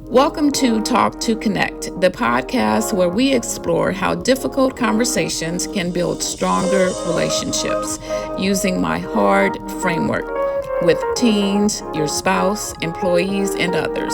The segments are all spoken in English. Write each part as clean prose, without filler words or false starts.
Welcome to Talk to Connect, the podcast where we explore how difficult conversations can build stronger relationships using my H.A.R.D framework with teens, your spouse, employees, and others.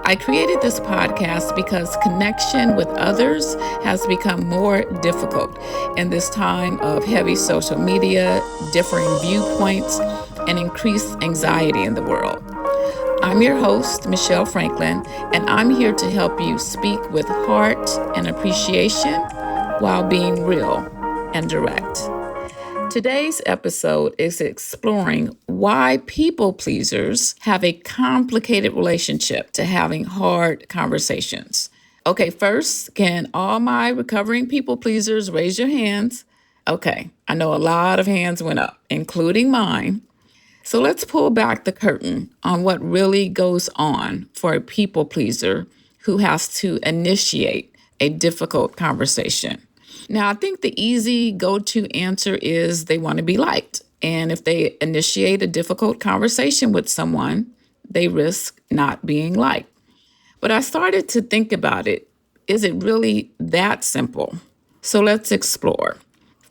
I created this podcast because connection with others has become more difficult in this time of heavy social media, differing viewpoints, and increased anxiety in the world. I'm your host, Michell Franklin, and I'm here to help you speak with heart and appreciation while being real and direct. Today's episode is exploring why people pleasers have a complicated relationship to having hard conversations. Okay, first, can all my recovering people pleasers raise your hands? Okay, I know a lot of hands went up, including mine. So let's pull back the curtain on what really goes on for a people pleaser who has to initiate a difficult conversation. Now, I think the easy go-to answer is they want to be liked. And if they initiate a difficult conversation with someone, they risk not being liked. But I started to think about it. Is it really that simple? So let's explore.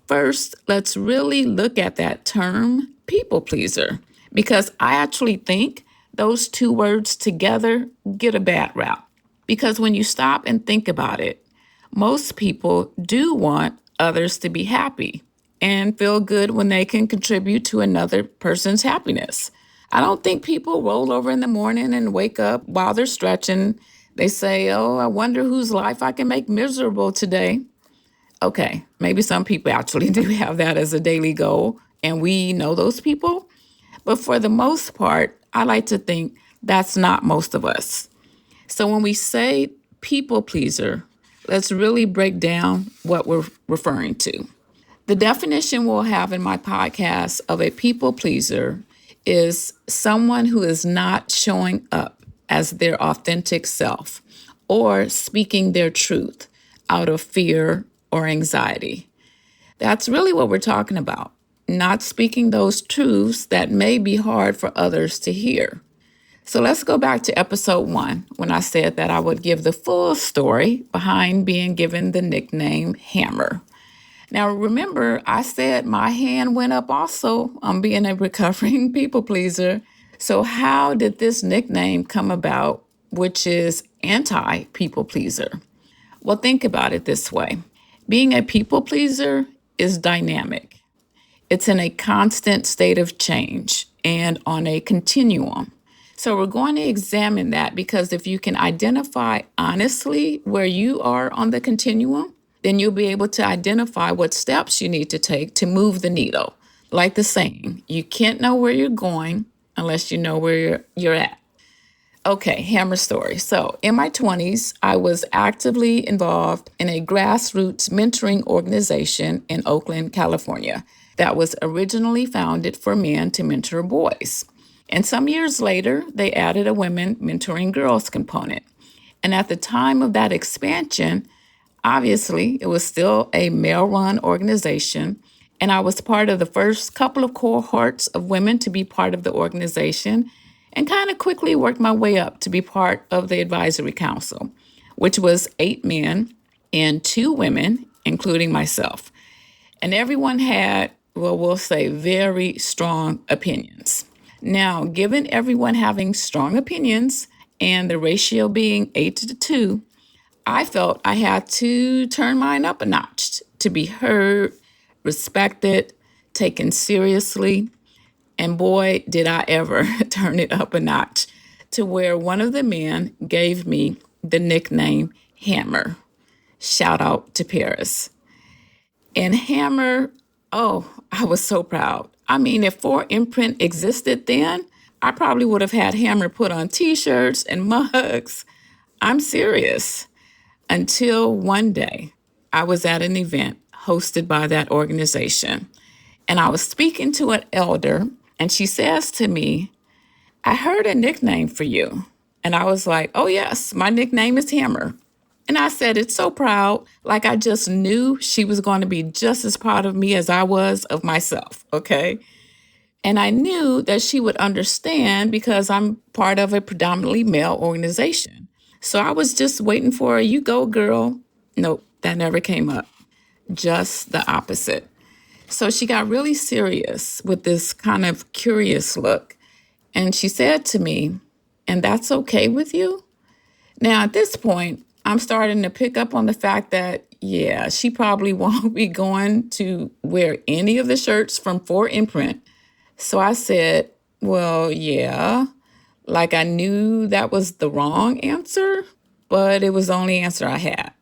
First, let's really look at that term, people pleaser, because I actually think those two words together get a bad rap. Because when you stop and think about it, most people do want others to be happy and feel good when they can contribute to another person's happiness. I don't think people roll over in the morning and wake up while they're stretching. They say, oh, I wonder whose life I can make miserable today. Okay, maybe some people actually do have that as a daily goal, and we know those people. But for the most part, I like to think that's not most of us. So when we say people pleaser, let's really break down what we're referring to. The definition we'll have in my podcast of a people pleaser is someone who is not showing up as their authentic self or speaking their truth out of fear or anxiety. That's really what we're talking about, not speaking those truths that may be hard for others to hear. So let's go back to episode 1 when I said that I would give the full story behind being given the nickname Hammer. Now, remember, I said my hand went up also on being a recovering people pleaser. So how did this nickname come about, which is anti-people pleaser? Well, think about it this way. Being a people pleaser is dynamic. It's in a constant state of change and on a continuum. So we're going to examine that because if you can identify honestly where you are on the continuum, then you'll be able to identify what steps you need to take to move the needle. Like the saying, you can't know where you're going unless you know where you're at. Okay, Hammer story. So in my 20s, I was actively involved in a grassroots mentoring organization in Oakland, California, that was originally founded for men to mentor boys. And some years later, they added a women mentoring girls component. And at the time of that expansion, obviously, it was still a male-run organization. And I was part of the first couple of cohorts of women to be part of the organization and kind of quickly worked my way up to be part of the advisory council, which was 8 men and 2 women, including myself. And everyone had, well, we'll say, very strong opinions. Now, given everyone having strong opinions and the ratio being 8-2, I felt I had to turn mine up a notch to be heard, respected, taken seriously. And boy, did I ever turn it up a notch to where one of the men gave me the nickname Hammer. Shout out to Paris. And Hammer, oh, I was so proud. I mean, if 4 imprint existed then, I probably would have had Hammer put on t-shirts and mugs. I'm serious. Until one day, I was at an event hosted by that organization. And I was speaking to an elder, and she says to me, I heard a nickname for you. And I was like, oh, yes, my nickname is Hammer. And I said it so proud, like I just knew she was going to be just as proud of me as I was of myself, okay? And I knew that she would understand because I'm part of a predominantly male organization. So I was just waiting for a you go, girl. Nope, that never came up. Just the opposite. So she got really serious with this kind of curious look. And she said to me, "And that's okay with you?" Now, at this point, I'm starting to pick up on the fact that, yeah, she probably won't be going to wear any of the shirts from 4imprint. So I said, "Well, yeah," like I knew that was the wrong answer, but it was the only answer I had.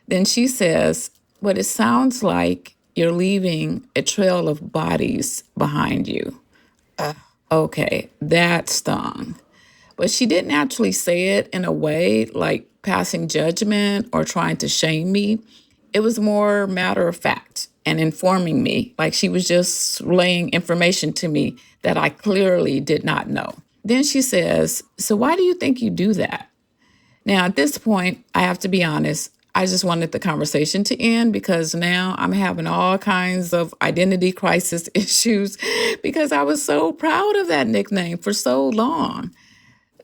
Then she says, "But it sounds like you're leaving a trail of bodies behind you." Okay, that stung. But she didn't actually say it in a way like passing judgment or trying to shame me. It was more matter of fact and informing me, like she was just laying information to me that I clearly did not know. Then she says, "So why do you think you do that?" Now, at this point, I have to be honest, I just wanted the conversation to end because now I'm having all kinds of identity crisis issues because I was so proud of that nickname for so long.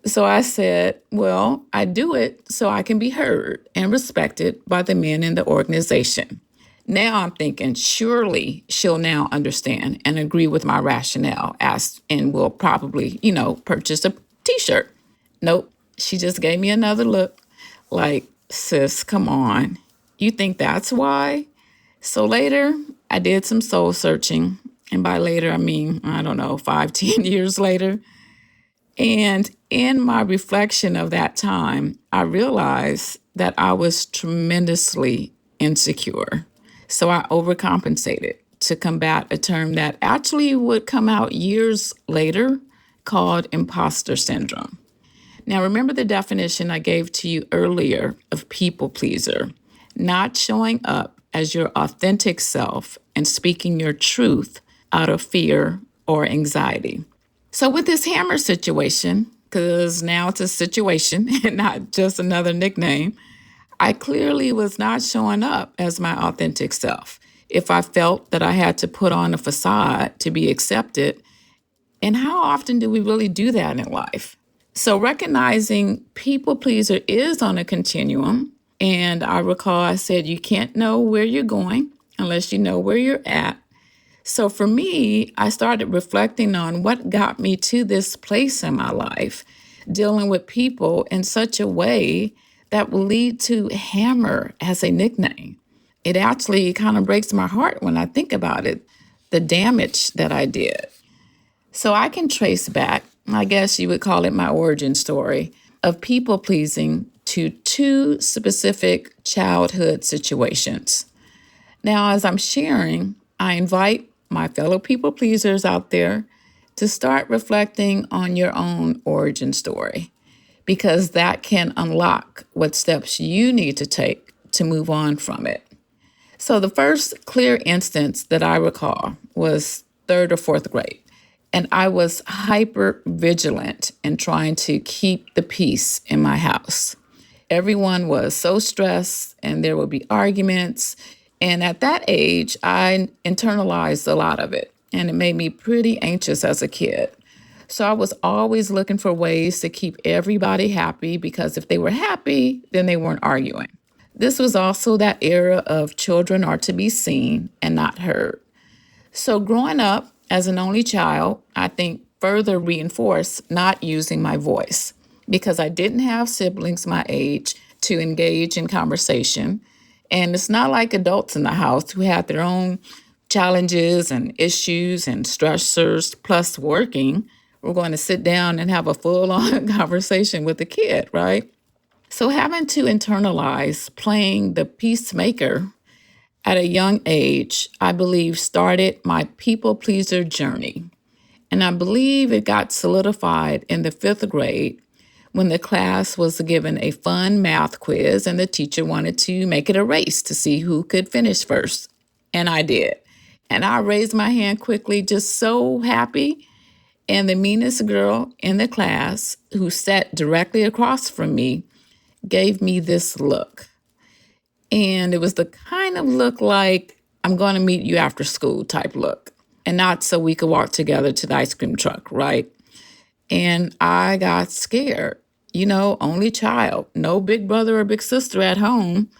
So I said, "Well, I do it so I can be heard and respected by the men in the organization." Now I'm thinking, surely she'll now understand and agree with my rationale and will probably, purchase a t-shirt. Nope. She just gave me another look like, "Sis, come on. You think that's why?" So later, I did some soul searching. And by later, I mean, I don't know, 5, 10 years later. And in my reflection of that time, I realized that I was tremendously insecure. So I overcompensated to combat a term that actually would come out years later called imposter syndrome. Now, remember the definition I gave to you earlier of people pleaser: not showing up as your authentic self and speaking your truth out of fear or anxiety. So, with this hammer situation, because now it's a situation and not just another nickname, I clearly was not showing up as my authentic self. If I felt that I had to put on a facade to be accepted, and how often do we really do that in life? So, recognizing people pleaser is on a continuum. And I recall I said, you can't know where you're going unless you know where you're at. So for me, I started reflecting on what got me to this place in my life, dealing with people in such a way that will lead to hammer as a nickname. It actually kind of breaks my heart when I think about it, the damage that I did. So I can trace back, I guess you would call it my origin story, of people pleasing to two specific childhood situations. Now, as I'm sharing, I invite my fellow people pleasers out there to start reflecting on your own origin story, because that can unlock what steps you need to take to move on from it. So the first clear instance that I recall was third or fourth grade. And I was hyper vigilant in trying to keep the peace in my house. Everyone was so stressed and there would be arguments. And at that age, I internalized a lot of it, and it made me pretty anxious as a kid. So I was always looking for ways to keep everybody happy, because if they were happy, then they weren't arguing. This was also that era of children are to be seen and not heard. So growing up as an only child, I think further reinforced not using my voice, because I didn't have siblings my age to engage in conversation. And it's not like adults in the house who have their own challenges and issues and stressors, plus working. We're going to sit down and have a full on conversation with the kid, right? So having to internalize playing the peacemaker at a young age, I believe, started my people pleaser journey. And I believe it got solidified in the fifth grade when the class was given a fun math quiz and the teacher wanted to make it a race to see who could finish first. And I did. And I raised my hand quickly, just so happy. And the meanest girl in the class, who sat directly across from me, gave me this look. And it was the kind of look like, "I'm going to meet you after school" type look, and not so we could walk together to the ice cream truck, right? And I got scared. only child, no big brother or big sister at home.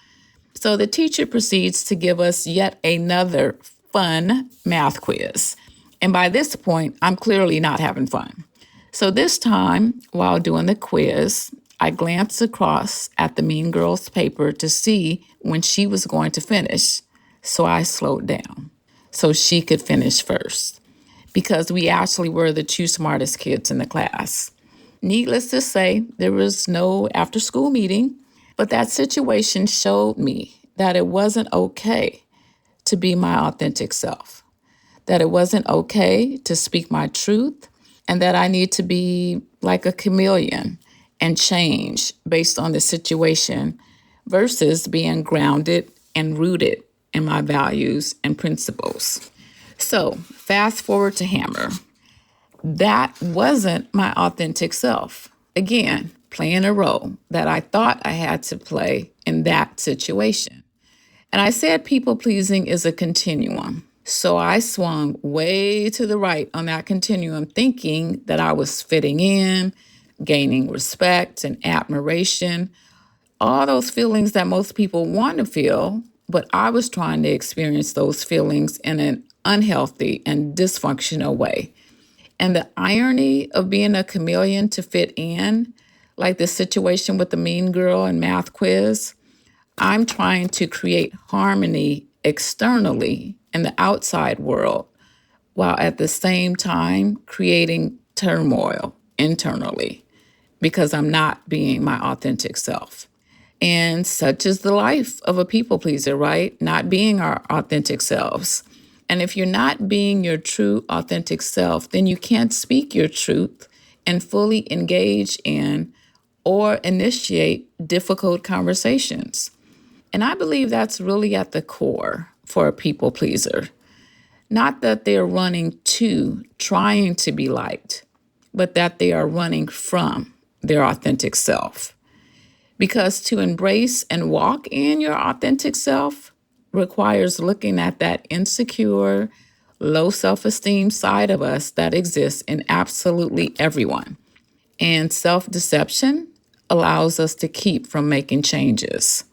So the teacher proceeds to give us yet another fun math quiz. And by this point, I'm clearly not having fun. So this time, while doing the quiz, I glanced across at the mean girl's paper to see when she was going to finish. So I slowed down so she could finish first because we actually were the two smartest kids in the class. Needless to say, there was no after school meeting, but that situation showed me that it wasn't okay to be my authentic self, that it wasn't okay to speak my truth, and that I need to be like a chameleon and change based on the situation versus being grounded and rooted in my values and principles. So, fast forward to Hammer. That wasn't my authentic self. Again, playing a role that I thought I had to play in that situation. And I said people pleasing is a continuum. So I swung way to the right on that continuum, thinking that I was fitting in, gaining respect and admiration, all those feelings that most people want to feel, but I was trying to experience those feelings in an unhealthy and dysfunctional way. And the irony of being a chameleon to fit in, like the situation with the mean girl and math quiz, I'm trying to create harmony externally in the outside world, while at the same time creating turmoil internally because I'm not being my authentic self. And such is the life of a people pleaser, right? Not being our authentic selves. And if you're not being your true authentic self, then you can't speak your truth and fully engage in or initiate difficult conversations. And I believe that's really at the core for a people pleaser. Not that they're running to trying to be liked, but that they are running from their authentic self. Because to embrace and walk in your authentic self requires looking at that insecure, low self esteem side of us that exists in absolutely everyone. And self deception allows us to keep from making changes.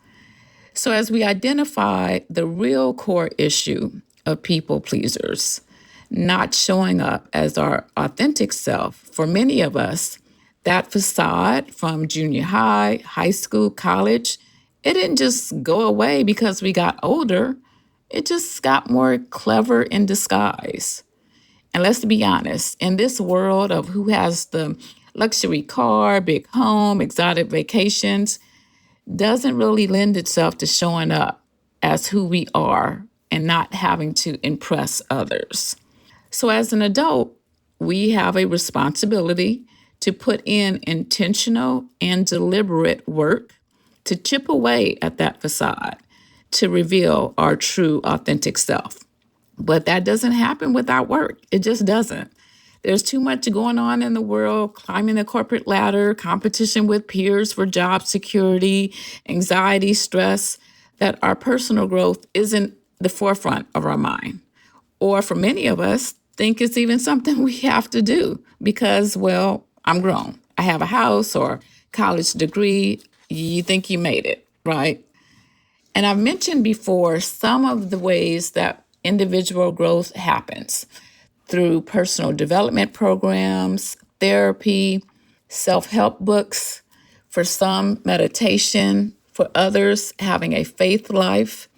So, as we identify the real core issue of people pleasers, not showing up as our authentic self, for many of us, that facade from junior high, high school, college, it didn't just go away because we got older. It just got more clever in disguise. And let's be honest, in this world of who has the luxury car, big home, exotic vacations, doesn't really lend itself to showing up as who we are and not having to impress others. So, as an adult, we have a responsibility to put in intentional and deliberate work to chip away at that facade, to reveal our true, authentic self. But that doesn't happen without work. It just doesn't. There's too much going on in the world, climbing the corporate ladder, competition with peers for job security, anxiety, stress, that our personal growth isn't the forefront of our mind. Or for many of us, think it's even something we have to do because, well, I'm grown. I have a house or college degree. You think you made it, right? And I've mentioned before some of the ways that individual growth happens through personal development programs, therapy, self-help books, for some meditation, for others having a faith life,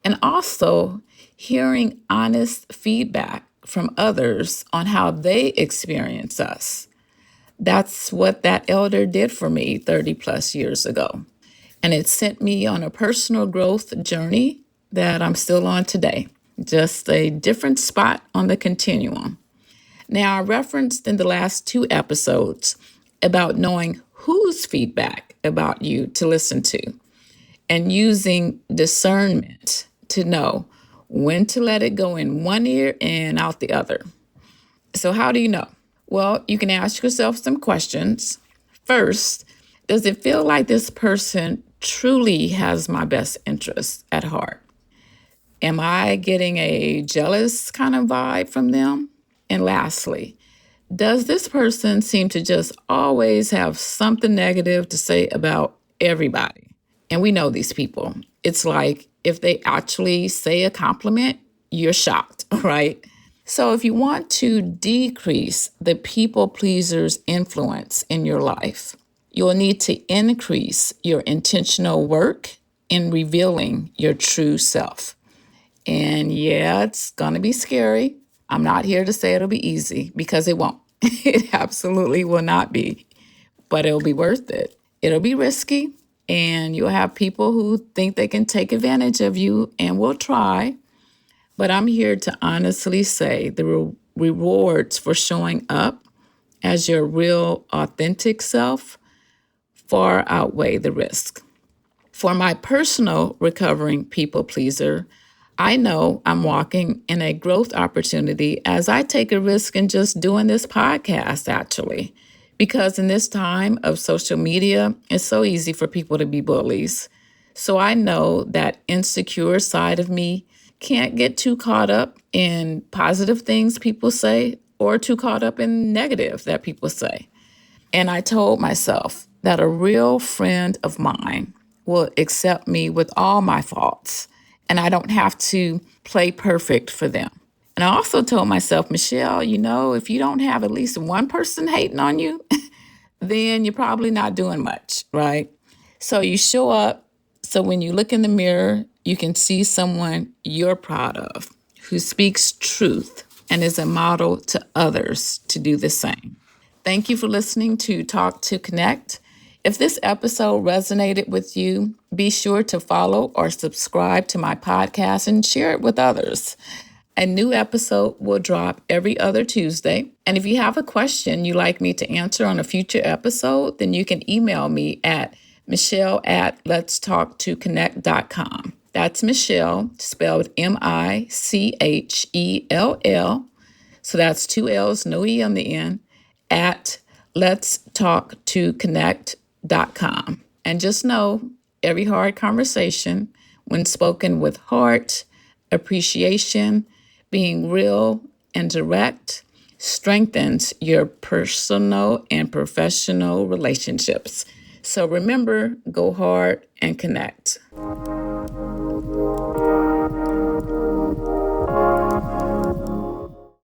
and also hearing honest feedback from others on how they experience us. That's what that elder did for me 30 plus years ago. And it sent me on a personal growth journey that I'm still on today, just a different spot on the continuum. Now, I referenced in the last two episodes about knowing whose feedback about you to listen to and using discernment to know when to let it go in one ear and out the other. So, how do you know? Well, you can ask yourself some questions. First, does it feel like this person truly has my best interests at heart? Am I getting a jealous kind of vibe from them? And lastly, Does this person seem to just always have something negative to say about everybody? And we know these people. It's like if they actually say a compliment, you're shocked, right? So if you want to decrease the people pleaser's influence in your life, you'll need to increase your intentional work in revealing your true self. And yeah, it's going to be scary. I'm not here to say it'll be easy because it won't. It absolutely will not be, but it'll be worth it. It'll be risky, and you'll have people who think they can take advantage of you and will try. But I'm here to honestly say the rewards for showing up as your real, authentic self far outweigh the risk. For my personal recovering people pleaser, I know I'm walking in a growth opportunity as I take a risk in just doing this podcast, actually. Because in this time of social media, it's so easy for people to be bullies. So I know that insecure side of me can't get too caught up in positive things people say or too caught up in negative that people say. And I told myself that a real friend of mine will accept me with all my faults, and I don't have to play perfect for them. And I also told myself, Michelle, if you don't have at least one person hating on you, then you're probably not doing much, right? So you show up. So when you look in the mirror, you can see someone you're proud of, who speaks truth and is a model to others to do the same. Thank you for listening to Talk to Connect. If this episode resonated with you, be sure to follow or subscribe to my podcast and share it with others. A new episode will drop every other Tuesday. And if you have a question you'd like me to answer on a future episode, then you can email me at michelle@letstalktoconnect.com. That's Michelle, spelled Michell. So that's two L's, no E on the end, at letstalktoconnect.com. And just know every hard conversation, when spoken with heart, appreciation, being real and direct, strengthens your personal and professional relationships. So remember, go hard and connect.